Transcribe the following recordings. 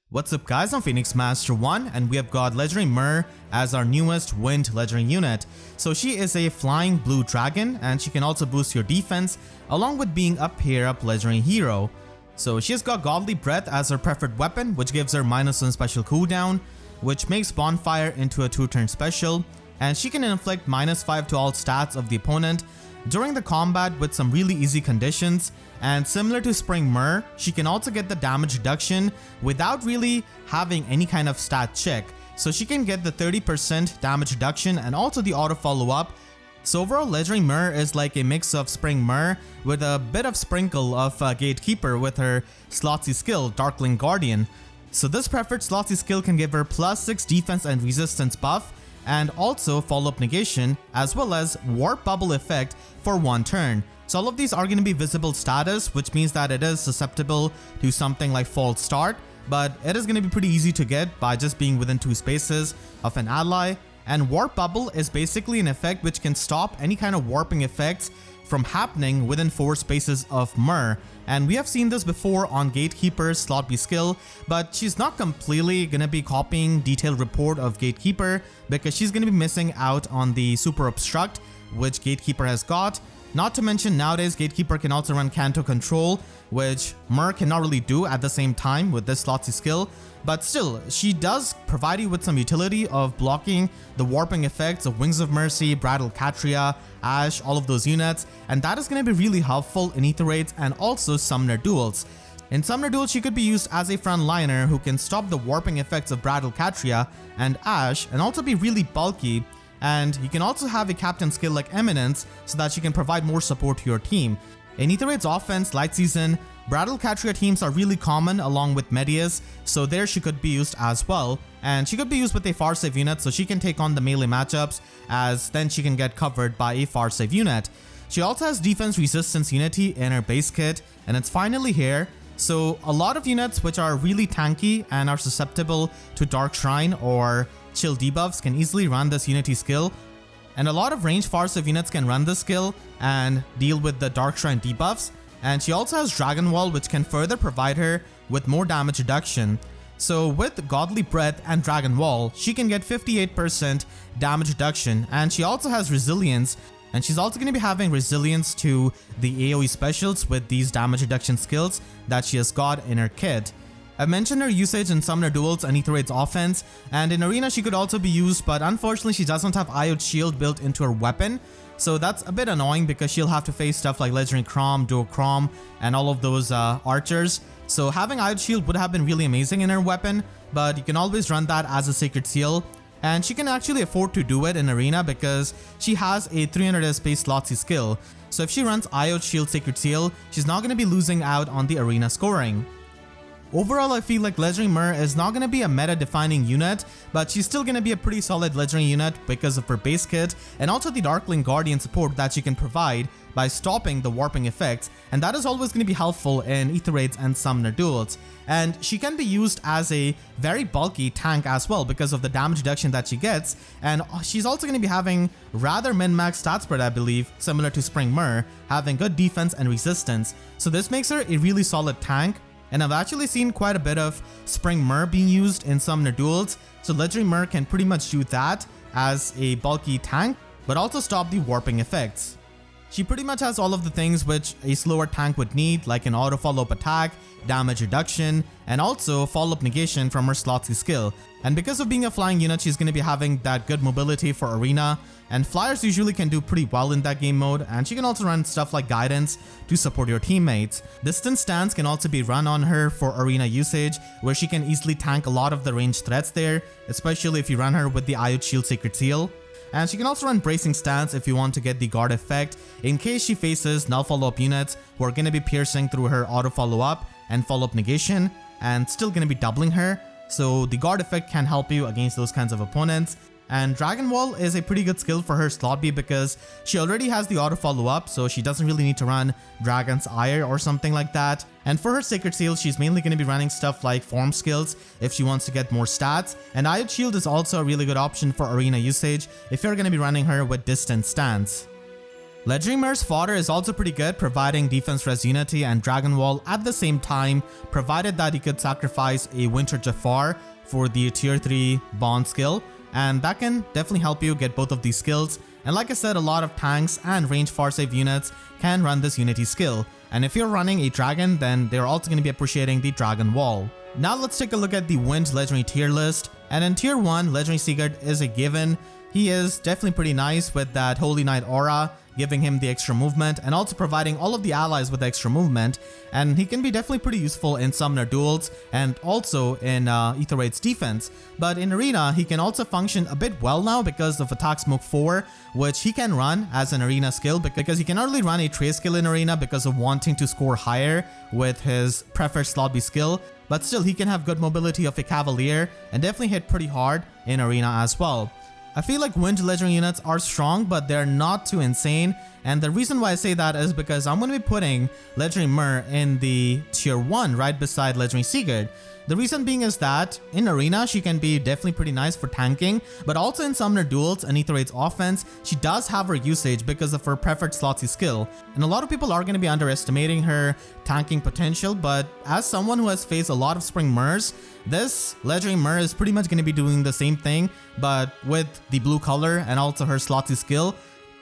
What's up guys, I'm Phoenix Master 1 and we have got Legendary Myrrh as our newest wind legendary unit. So she is a flying blue dragon and she can also boost your defense along with being a pair up legendary hero. So she has got Godly Breath as her preferred weapon, which gives her -1 special cooldown, which makes Bonfire into a 2-turn special, and she can inflict -5 to all stats of the opponent during the combat with some really easy conditions. And similar to Spring Myrrh, she can also get the damage reduction without really having any kind of stat check. So she can get the 30% damage reduction and also the auto follow up. So overall, Legendary Myrrh is like a mix of Spring Myrrh with a bit of sprinkle of Gatekeeper with her Slotsy skill, Darkling Guardian. So this preferred Slotsy skill can give her +6 defense and resistance buff, and also follow-up negation, as well as warp bubble effect for 1 turn. So all of these are going to be visible status, which means that it is susceptible to something like false start, but it is going to be pretty easy to get by just being within 2 spaces of an ally. And warp bubble is basically an effect which can stop any kind of warping effects from happening within 4 spaces of Myrrh. And we have seen this before on Gatekeeper's slot B skill, but she's not completely gonna be copying detailed report of Gatekeeper because she's gonna be missing out on the super obstruct which Gatekeeper has got. Not to mention nowadays Gatekeeper can also run Canto Control, which Myrrh cannot really do at the same time with this Slotsy skill, but still, she does provide you with some utility of blocking the warping effects of Wings of Mercy, Brattle Catria, Ash, all of those units, and that is going to be really helpful in Ether Raids and also Summoner Duels. In Summoner Duels, she could be used as a frontliner who can stop the warping effects of Brattle Catria and Ash, and also be really bulky. And you can also have a captain skill like Eminence so that she can provide more support to your team. In Ether Raid's offense, Light Season, Brattle Catria teams are really common along with Medius, so there she could be used as well. And she could be used with a far save unit so she can take on the melee matchups, as then she can get covered by a far save unit. She also has defense resistance unity in her base kit, and it's finally here. So a lot of units which are really tanky and are susceptible to Dark Shrine or chill debuffs can easily run this unity skill, and a lot of ranged far save units can run this skill and deal with the Dark Shrine debuffs. And she also has Dragon Wall, which can further provide her with more damage reduction. So with Godly Breath and Dragon Wall, she can get 58% damage reduction, and she also has Resilience, and she's also going to be having Resilience to the AoE specials with these damage reduction skills that she has got in her kit. I've mentioned her usage in Summoner Duels and Ether Raid's offense, and in Arena she could also be used, but unfortunately she doesn't have Iode Shield built into her weapon, so that's a bit annoying because she'll have to face stuff like Legendary Chrom, Duo Chrom, and all of those archers. So having Iode Shield would have been really amazing in her weapon, but you can always run that as a Sacred Seal, and she can actually afford to do it in Arena because she has a 300 SP Slotsy skill. So if she runs Iode Shield Sacred Seal, she's not going to be losing out on the Arena scoring. Overall, I feel like Legendary Myrrh is not going to be a meta-defining unit, but she's still going to be a pretty solid legendary unit because of her base kit and also the Darkling Guardian support that she can provide by stopping the warping effects, and that is always going to be helpful in Ether Raids and Summoner Duels. And she can be used as a very bulky tank as well because of the damage reduction that she gets, and she's also going to be having rather min-max stat spread, I believe, similar to Spring Myrrh, having good defense and resistance. So this makes her a really solid tank. And I've actually seen quite a bit of Spring Myrrh being used in Summoner Duels, so Legendary Myrrh can pretty much do that as a bulky tank, but also stop the warping effects. She pretty much has all of the things which a slower tank would need, like an auto follow-up attack, damage reduction, and also follow-up negation from her Slotsy skill. And because of being a flying unit, she's going to be having that good mobility for Arena, and flyers usually can do pretty well in that game mode, and she can also run stuff like Guidance to support your teammates. Distance Stance can also be run on her for Arena usage, where she can easily tank a lot of the ranged threats there, especially if you run her with the Iode Shield Sacred Seal. And she can also run Bracing Stance if you want to get the guard effect in case she faces null follow-up units who are going to be piercing through her auto follow-up and follow-up negation and still going to be doubling her. So the guard effect can help you against those kinds of opponents. And Dragon Wall is a pretty good skill for her slot B because she already has the auto follow up, so she doesn't really need to run Dragon's Ire or something like that. And for her Sacred Seal, she's mainly going to be running stuff like form skills if she wants to get more stats. And Iode Shield is also a really good option for Arena usage if you're going to be running her with Distance Stance. Legendary Myrrh's fodder is also pretty good, providing defense res unity and dragon wall at the same time, provided that you could sacrifice a Winter Jafar for the tier 3 bond skill, and that can definitely help you get both of these skills. And like I said, a lot of tanks and range far save units can run this unity skill, and if you're running a dragon, then they're also going to be appreciating the dragon wall. Now let's take a look at the Wind Legendary tier list, and in tier 1, Legendary Sigurd is a given. He is definitely pretty nice with that Holy Knight aura, giving him the extra movement and also providing all of the allies with extra movement, and he can be definitely pretty useful in summoner duels and also in Ether Raid's defense. But in arena, he can also function a bit well now because of Attack Smoke 4, which he can run as an arena skill because he can not only run a trade skill in arena because of wanting to score higher with his preferred slot B skill, but still he can have good mobility of a Cavalier and definitely hit pretty hard in arena as well. I feel like Wind Legendary units are strong, but they're not too insane, and the reason why I say that is because I'm going to be putting Legendary Myrrh in the tier 1 right beside Legendary Sigurd. The reason being is that in arena she can be definitely pretty nice for tanking, but also in summoner duels and Ether Raid's offense she does have her usage because of her preferred slotsy skill, and a lot of people are going to be underestimating her tanking potential, but as someone who has faced a lot of Spring Myrrhs, this Legendary Myrrh is pretty much going to be doing the same thing, but with the blue color and also her slotsy skill.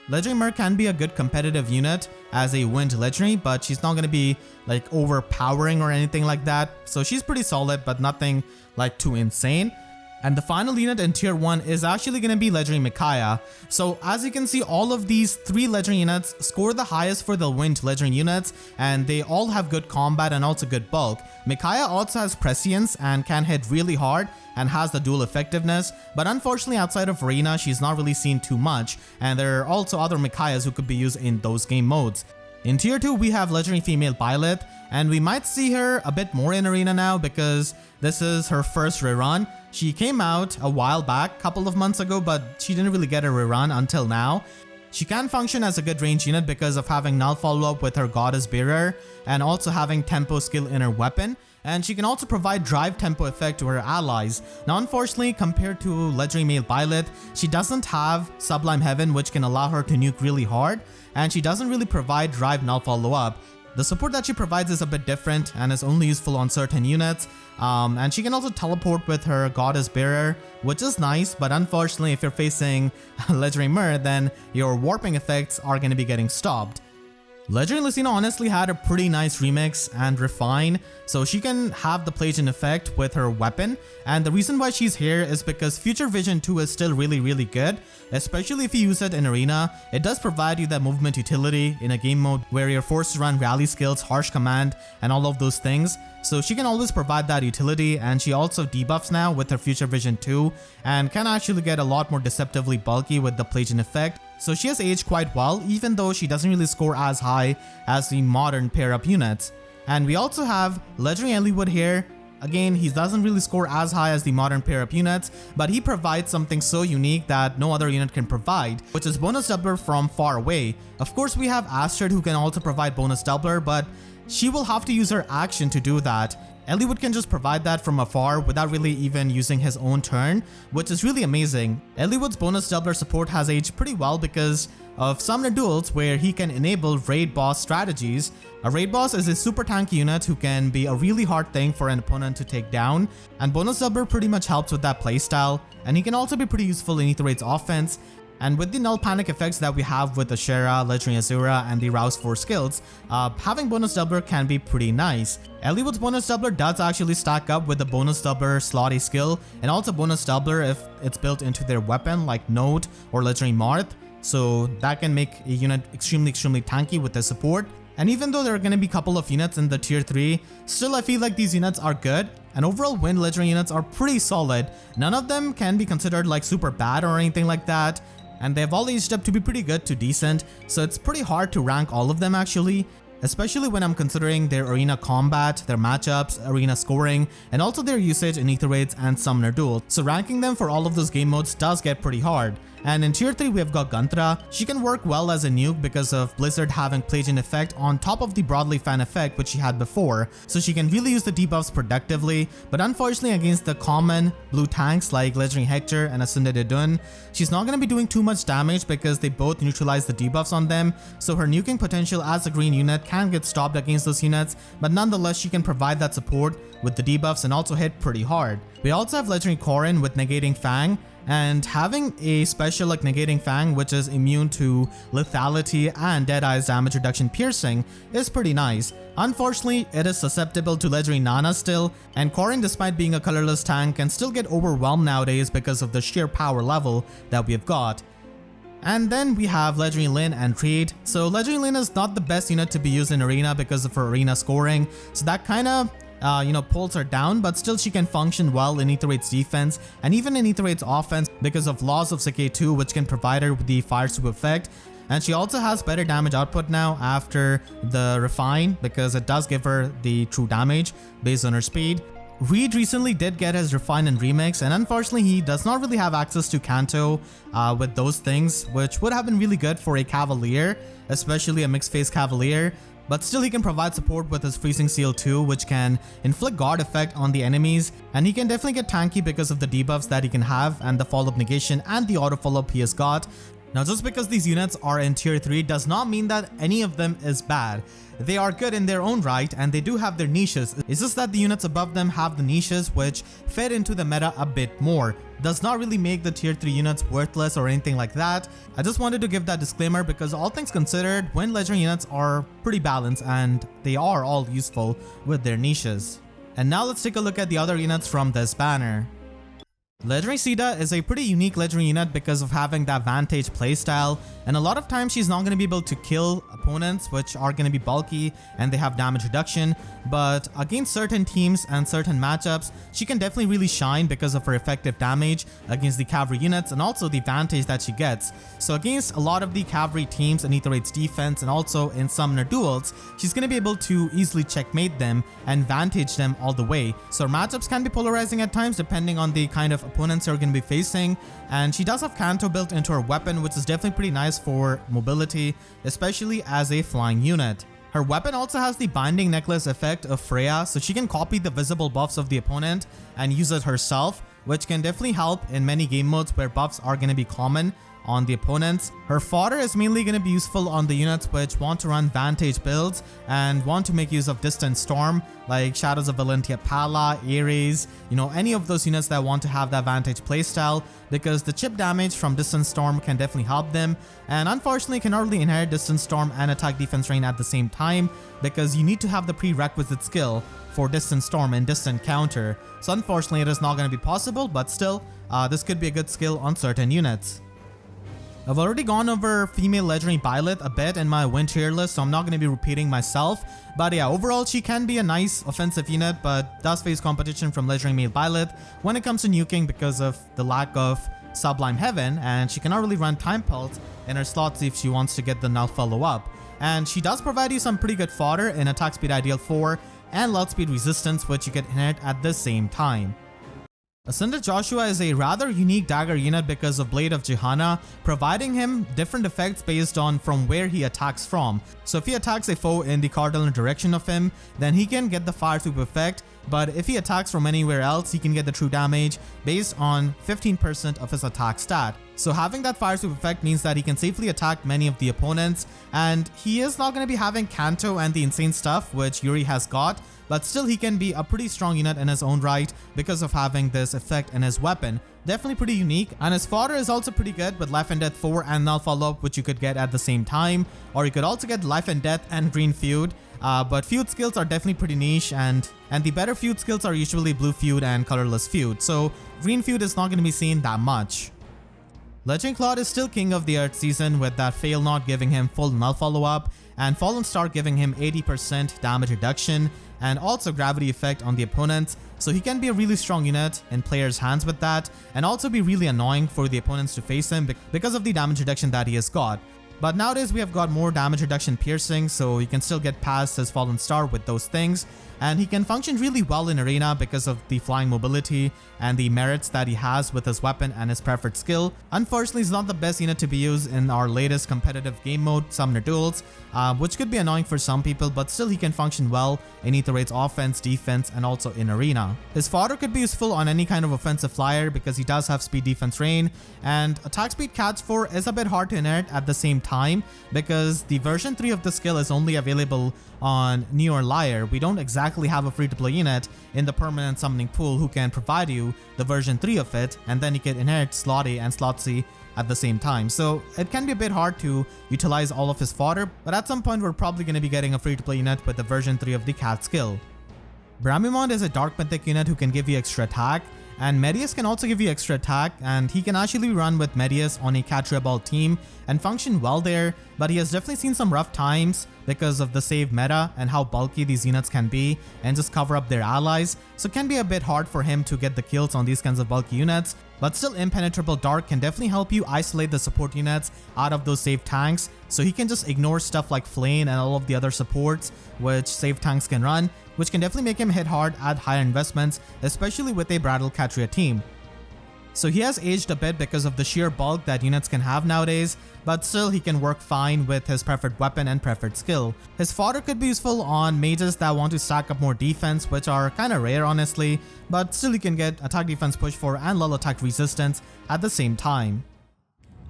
Legendary Myrrh can be a good competitive unit as a Wind Legendary, but she's not going to be like overpowering or anything like that. So she's pretty solid, but nothing like too insane. And the final unit in tier 1 is actually going to be Legendary Micaiah. So as you can see, all of these 3 Legendary units score the highest for the Wind Legendary units, and they all have good combat and also good bulk. Micaiah also has prescience and can hit really hard and has the dual effectiveness, but unfortunately outside of arena she's not really seen too much, and there are also other Micaiahs who could be used in those game modes. In tier 2 we have Legendary Female Byleth, and we might see her a bit more in arena now because this is her first rerun. She came out a while back, couple of months ago, but she didn't really get a rerun until now. She can function as a good range unit because of having null follow-up with her Goddess Bearer and also having tempo skill in her weapon, and she can also provide drive tempo effect to her allies. Now unfortunately, compared to Legendary Male Byleth, she doesn't have Sublime Heaven, which can allow her to nuke really hard, and she doesn't really provide drive null follow-up. The support that she provides is a bit different and is only useful on certain units, and she can also teleport with her Goddess Bearer, which is nice, but unfortunately if you're facing Legendary Myrrh, then your warping effects are going to be getting stopped. Legendary Lucina honestly had a pretty nice remix and refine, so she can have the Pelagian effect with her weapon, and the reason why she's here is because Future Vision 2 is still really good, especially if you use it in arena. It does provide you that movement utility in a game mode where you're forced to run rally skills, harsh command, and all of those things. So she can always provide that utility, and she also debuffs now with her Future Vision 2 and can actually get a lot more deceptively bulky with the Pelagian effect. So she has aged quite well, even though she doesn't really score as high as the modern pair-up units. And we also have Legendary Eliwood here. Again, he doesn't really score as high as the modern pair-up units, but he provides something so unique that no other unit can provide, which is bonus doubler from far away. Of course, we have Astrid who can also provide bonus doubler, but she will have to use her action to do that. Eliwood can just provide that from afar without really even using his own turn, which is really amazing. Eliwood's bonus doubler support has aged pretty well because of summoner duels where he can enable raid boss strategies. A raid boss is a super tanky unit who can be a really hard thing for an opponent to take down, and bonus doubler pretty much helps with that playstyle, and he can also be pretty useful in Ether Raid's offense. And with the null panic effects that we have with the Shera, Legendary Azura, and the Rouse 4 skills, having bonus doubler can be pretty nice. Eliwood's bonus doubler does actually stack up with the bonus doubler slotty skill, and also bonus doubler if it's built into their weapon like Note or Legendary Myrrh, so that can make a unit extremely tanky with the support. And even though there are going to be a couple of units in the tier 3, still I feel like these units are good, and overall Wind Legendary units are pretty solid. None of them can be considered like super bad or anything like that, and they've all aged up to be pretty good to decent, so it's pretty hard to rank all of them actually. especially when I'm considering their arena combat, their matchups, arena scoring, and also their usage in Ether Raids and Summoner Duel. So ranking them for all of those game modes does get pretty hard. And in tier 3 we have got Guntra. She can work well as a nuke because of Blizzard having Plagian effect on top of the Broadly Fan effect which she had before, so she can really use the debuffs productively. But unfortunately against the common blue tanks like Legendary Hector and Ascended Joshua, she's not going to be doing too much damage because they both neutralize the debuffs on them, so her nuking potential as a green unit can get stopped against those units, but nonetheless she can provide that support with the debuffs and also hit pretty hard. We also have Legendary Corrin with Negating Fang, and having a special like Negating Fang which is immune to lethality and Deadeye's damage reduction piercing is pretty nice. Unfortunately, it is susceptible to Legendary Nana still, and Corrin, despite being a colorless tank, can still get overwhelmed nowadays because of the sheer power level that we have got. And then we have Legendary Lyn and Trade. So Legendary Lyn is not the best unit to be used in arena because of her arena scoring, so that kind of pulls her down, but still she can function well in Ether Raid's defense and even in Ether Raid's offense because of Laws of Decay 2, which can provide her with the Fire Swoop effect. And she also has better damage output now after the Refine because it does give her the true damage based on her speed. Reed recently did get his Refine and Remix, and unfortunately he does not really have access to Kanto with those things, which would have been really good for a Cavalier, especially a mixed phase Cavalier. But still he can provide support with his Freezing Seal 2, which can inflict guard effect on the enemies, and he can definitely get tanky because of the debuffs that he can have and the follow-up negation and the auto follow-up he has got. Now just because these units are in tier 3 does not mean that any of them is bad. They are good in their own right and they do have their niches. It's just that the units above them have the niches which fit into the meta a bit more. Does not really make the tier 3 units worthless or anything like that. I just wanted to give that disclaimer because all things considered, Wind Legendary units are pretty balanced and they are all useful with their niches. And now let's take a look at the other units from this banner. Legendary Caeda is a pretty unique legendary unit because of having that Vantage playstyle, and a lot of times she's not going to be able to kill opponents which are going to be bulky and they have damage reduction, but against certain teams and certain matchups she can definitely really shine because of her effective damage against the cavalry units and also the Vantage that she gets. So against a lot of the cavalry teams in Ether Raid's defense and also in Summoner Duels, she's going to be able to easily checkmate them and Vantage them all the way. So her matchups can be polarizing at times depending on the kind of opponents you're going to be facing, and she does have Kanto built into her weapon, which is definitely pretty nice for mobility, especially as a flying unit. Her weapon also has the Binding Necklace effect of Freya, so she can copy the visible buffs of the opponent and use it herself, which can definitely help in many game modes where buffs are going to be common on the opponents. Her fodder is mainly going to be useful on the units which want to run Vantage builds and want to make use of Distant Storm, like Shadows of Valentia Pala, Ares, any of those units that want to have that Vantage playstyle, because the chip damage from Distant Storm can definitely help them, and unfortunately cannot really inherit Distant Storm and Attack Defense Rain at the same time because you need to have the prerequisite skill for Distant Storm and Distant Counter. So unfortunately it is not going to be possible, but still this could be a good skill on certain units. I've already gone over female legendary Byleth a bit in my win tier list, so I'm not going to be repeating myself. But yeah, overall she can be a nice offensive unit, but does face competition from legendary male Byleth when it comes to nuking because of the lack of Sublime Heaven, and she cannot really run Time Pulse in her slots if she wants to get the null follow up. And she does provide you some pretty good fodder in Attack Speed Ideal 4 and Loud Speed Resistance, which you can inherit at the same time. Ascended Joshua is a rather unique dagger unit because of Blade of Johanna, providing him different effects based on from where he attacks from. So if he attacks a foe in the cardinal direction of him, then he can get the Fire Swoop effect, but if he attacks from anywhere else, he can get the true damage based on 15% of his attack stat. So having that Fire Swoop effect means that he can safely attack many of the opponents, and he is not going to be having Kanto and the insane stuff which Yuri has got, but still he can be a pretty strong unit in his own right because of having this effect in his weapon. Definitely pretty unique, and his fodder is also pretty good with Life and Death 4 and Null Follow-Up, which you could get at the same time, or you could also get Life and Death and Green Feud. But feud skills are definitely pretty niche, and the better feud skills are usually blue feud and colorless feud, so green feud is not going to be seen that much. Legend Claude is still king of the Earth season with that Fail Not giving him full null follow-up and Fallen Star giving him 80% damage reduction and also gravity effect on the opponents, so he can be a really strong unit in players' hands with that and also be really annoying for the opponents to face him because of the damage reduction that he has got. But nowadays we have got more damage reduction piercing, so you can still get past his fallen star with those things, and he can function really well in arena because of the flying mobility and the merits that he has with his weapon and his preferred skill. Unfortunately, he's not the best unit to be used in our latest competitive game mode, Summoner Duels, which could be annoying for some people, but still he can function well in Ether Raid's offense, defense, and also in arena. His fodder could be useful on any kind of offensive flyer because he does have speed, defense, rain, and attack speed catch 4 is a bit hard to inherit at the same time because the version 3 of the skill is only available on Newer Lyre. We don't exactly have a free-to-play unit in the permanent summoning pool who can provide you the version 3 of it, and then you can inherit Slot A and Slot C at the same time. So it can be a bit hard to utilize all of his fodder, but at some point we're probably going to be getting a free-to-play unit with the version 3 of the cat skill. Bramimond is a dark mythic unit who can give you extra attack, and Medius can also give you extra attack, and he can actually run with Medius on a Catria Ball team and function well there, but he has definitely seen some rough times because of the save meta and how bulky these units can be and just cover up their allies, so it can be a bit hard for him to get the kills on these kinds of bulky units. But still, Impenetrable Dark can definitely help you isolate the support units out of those save tanks, so he can just ignore stuff like Flame and all of the other supports which save tanks can run, which can definitely make him hit hard at higher investments, especially with a Brattle Catria team. So he has aged a bit because of the sheer bulk that units can have nowadays, but still he can work fine with his preferred weapon and preferred skill. His fodder could be useful on mages that want to stack up more defense, which are kinda rare honestly, but still you can get attack defense push 4 and lull attack resistance at the same time.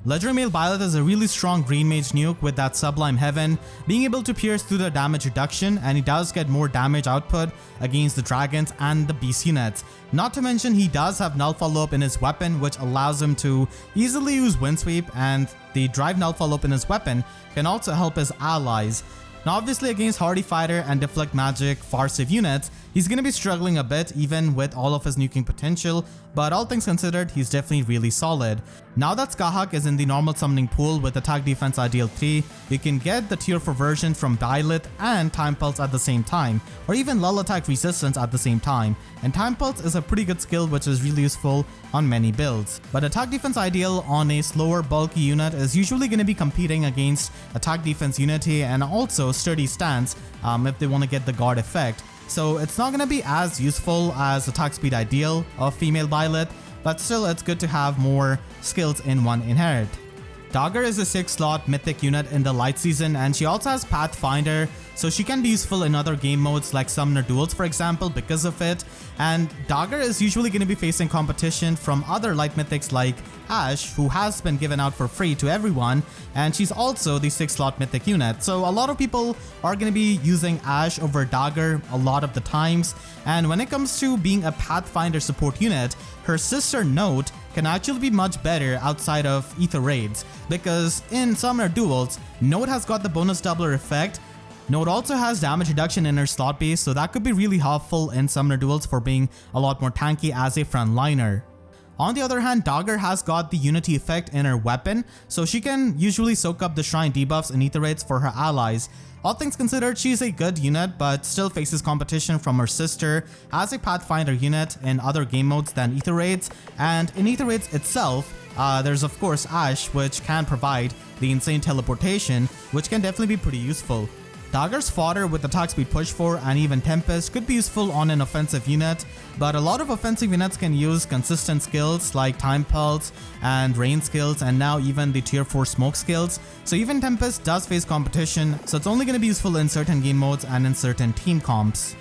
Legendary Male Byleth is a really strong green mage nuke with that Sublime Heaven, being able to pierce through the damage reduction, and he does get more damage output against the dragons and the beast units. Not to mention he does have null follow-up in his weapon, which allows him to easily use wind sweep, and the drive null follow-up in his weapon can also help his allies. Now obviously against Hardy Fighter and Deflect Magic Farsive units, he's going to be struggling a bit even with all of his nuking potential, but all things considered, he's definitely really solid. Now that Skahak is in the normal summoning pool with Attack Defense Ideal 3, you can get the tier 4 version from Byleth and Time Pulse at the same time, or even Lull Attack Resistance at the same time, and Time Pulse is a pretty good skill which is really useful on many builds. But Attack Defense Ideal on a slower bulky unit is usually going to be competing against Attack Defense Unity and also Sturdy Stance if they want to get the guard effect. So it's not going to be as useful as Attack Speed Ideal of Female Byleth, but still it's good to have more skills in one inherit. Dagr is a 6-slot mythic unit in the light season, and she also has Pathfinder, so she can be useful in other game modes like Summoner Duels for example because of it. And Dagr is usually going to be facing competition from other light mythics like Ashe, who has been given out for free to everyone, and she's also the 6-slot mythic unit. So a lot of people are going to be using Ashe over Dagr a lot of the times, and when it comes to being a Pathfinder support unit, her sister Note can actually be much better outside of Ether Raids, because in Summoner Duels, Note has got the bonus doubler effect. Note also has damage reduction in her slot base, so that could be really helpful in Summoner Duels for being a lot more tanky as a frontliner. On the other hand, Dagr has got the Unity effect in her weapon, so she can usually soak up the Shrine debuffs and Ether Raids for her allies. All things considered, she's a good unit, but still faces competition from her sister as a Pathfinder unit in other game modes than Ether Raids, and in Ether Raids itself, there's of course Ashe, which can provide the insane teleportation, which can definitely be pretty useful. Dagr's fodder with attack speed push 4 and even Tempest could be useful on an offensive unit, but a lot of offensive units can use consistent skills like Time Pulse and Rain skills, and now even the tier 4 smoke skills, so even Tempest does face competition, so it's only going to be useful in certain game modes and in certain team comps.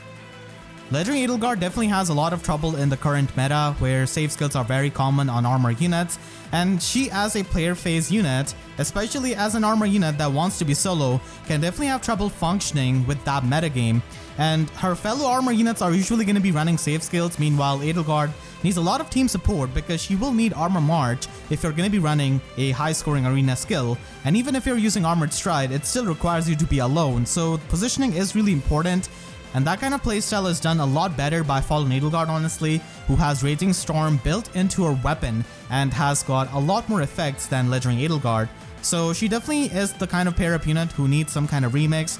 Legendary Edelgard definitely has a lot of trouble in the current meta where save skills are very common on armor units, and she as a player phase unit, especially as an armor unit that wants to be solo, can definitely have trouble functioning with that metagame, and her fellow armor units are usually going to be running save skills. Meanwhile, Edelgard needs a lot of team support because she will need Armor March if you're going to be running a high scoring arena skill, and even if you're using Armored Stride, it still requires you to be alone, so positioning is really important. And that kind of playstyle is done a lot better by Fallen Edelgard honestly, who has Raging Storm built into her weapon and has got a lot more effects than Legendary Edelgard. So she definitely is the kind of pair up unit who needs some kind of remix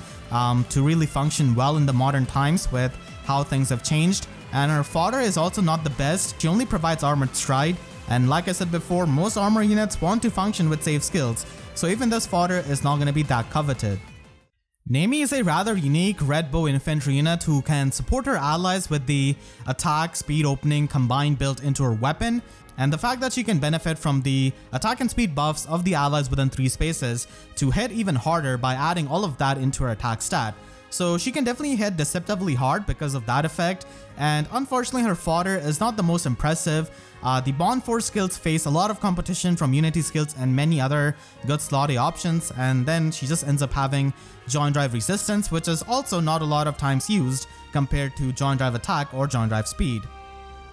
to really function well in the modern times with how things have changed. And her fodder is also not the best. She only provides Armored Stride, And like I said before, most armor units want to function with safe skills, so even this fodder is not going to be that coveted. Neimi is a rather unique red bow infantry unit who can support her allies with the attack, speed, opening combined built into her weapon, and the fact that she can benefit from the attack and speed buffs of the allies within 3 spaces to hit even harder by adding all of that into her attack stat. So she can definitely hit deceptively hard because of that effect, and unfortunately her fodder is not the most impressive. The Bond Force skills face a lot of competition from Unity skills and many other good slotty options, and then she just ends up having Joint Drive resistance, which is also not a lot of times used compared to Joint Drive attack or Joint Drive speed.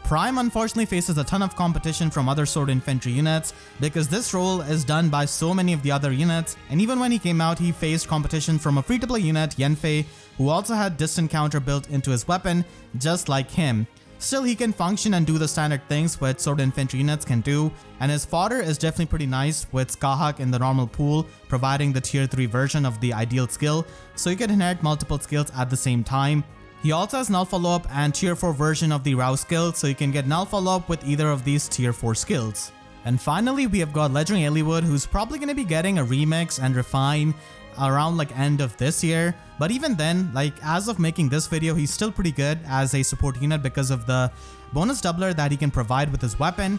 Priam unfortunately faces a ton of competition from other sword infantry units because this role is done by so many of the other units, and even when he came out he faced competition from a free-to-play unit, Yenfei, who also had distant counter built into his weapon just like him. Still, he can function and do the standard things which sword infantry units can do, and his fodder is definitely pretty nice with Skahak in the normal pool providing the tier 3 version of the ideal skill, so you can inherit multiple skills at the same time. He also has null follow-up and tier 4 version of the Rouse skill, so you can get null follow-up with either of these tier 4 skills. And finally, we have got Legendary Eliwood, who's probably going to be getting a remix and refine around like end of this year, but even then, like as of making this video, he's still pretty good as a support unit because of the bonus doubler that he can provide with his weapon.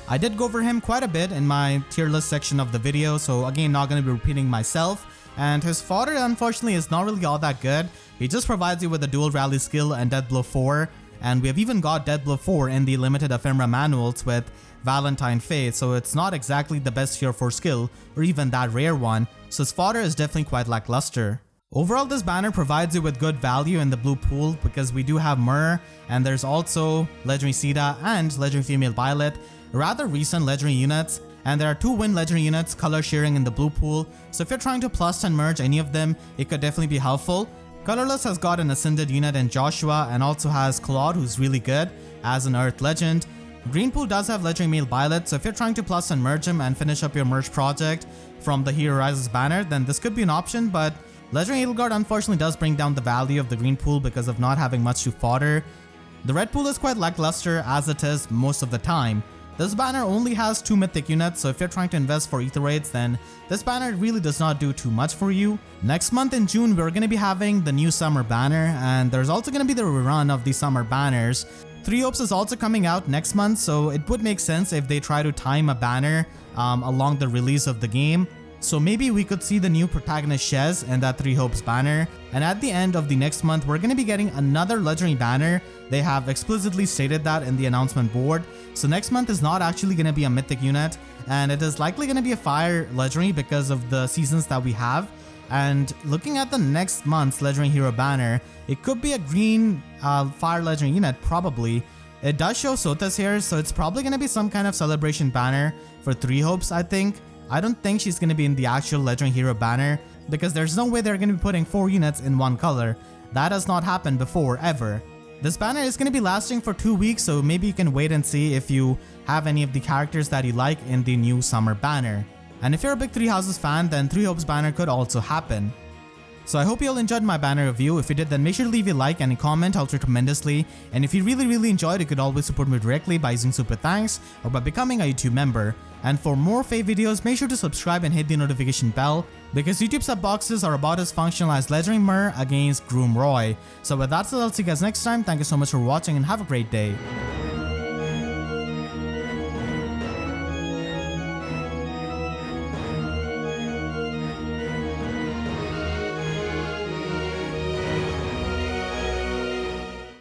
I did go over him quite a bit in my tier list section of the video, so again, not going to be repeating myself. And his fodder unfortunately is not really all that good. He just provides you with a dual rally skill and Death Blow 4, and we have even got Death Blow 4 in the limited ephemera manuals with Valentine Faith, so it's not exactly the best tier 4 skill or even that rare one, so his fodder is definitely quite lackluster. Overall, this banner provides you with good value in the blue pool because we do have Myrrh, and there's also Legendary Caeda and Legendary Female Byleth, rather recent legendary units, and there are 2 win legendary units color sharing in the blue pool, so if you're trying to plus 10 merge any of them, it could definitely be helpful. Colorless has got an Ascended unit in Joshua and also has Claude, who's really good as an Earth legend. Green pool does have Legendary Male Byleth, so if you're trying to plus and merge him and finish up your merge project from the Hero Rises banner, then this could be an option, but Legendary Edelgard unfortunately does bring down the value of the green pool because of not having much to fodder. The red pool is quite lackluster as it is most of the time. This banner only has 2 mythic units, so if you're trying to invest for ether raids, then this banner really does not do too much for you. Next month in June, we're going to be having the new summer banner, and there's also going to be the rerun of the summer banners. 3 Hopes is also coming out next month, so it would make sense if they try to time a banner along the release of the game. So maybe we could see the new protagonist Shez in that 3 Hopes banner. And at the end of the next month, we're going to be getting another legendary banner. They have explicitly stated that in the announcement board. So next month is not actually going to be a mythic unit, and it is likely going to be a fire legendary because of the seasons that we have. And looking at the next month's Legendary Hero banner, it could be a green fire legendary unit probably. It does show Sothis here, so it's probably going to be some kind of celebration banner for 3 Hopes, I think. I don't think she's going to be in the actual Legendary Hero banner because there's no way they're going to be putting 4 units in one color. That has not happened before, ever. This banner is going to be lasting for 2 weeks, so maybe you can wait and see if you have any of the characters that you like in the new summer banner. And if you're a big 3 Houses fan, then 3 Hopes banner could also happen. So I hope you all enjoyed my banner review. If you did, then make sure to leave a like and a comment, helps me tremendously. And if you really enjoyed, you could always support me directly by using super thanks or by becoming a YouTube member. And for more FEH videos, make sure to subscribe and hit the notification bell because YouTube sub boxes are about as functional as Legendary Myrrh against Groom Roy. So with that said, I'll see you guys next time. Thank you so much for watching and have a great day.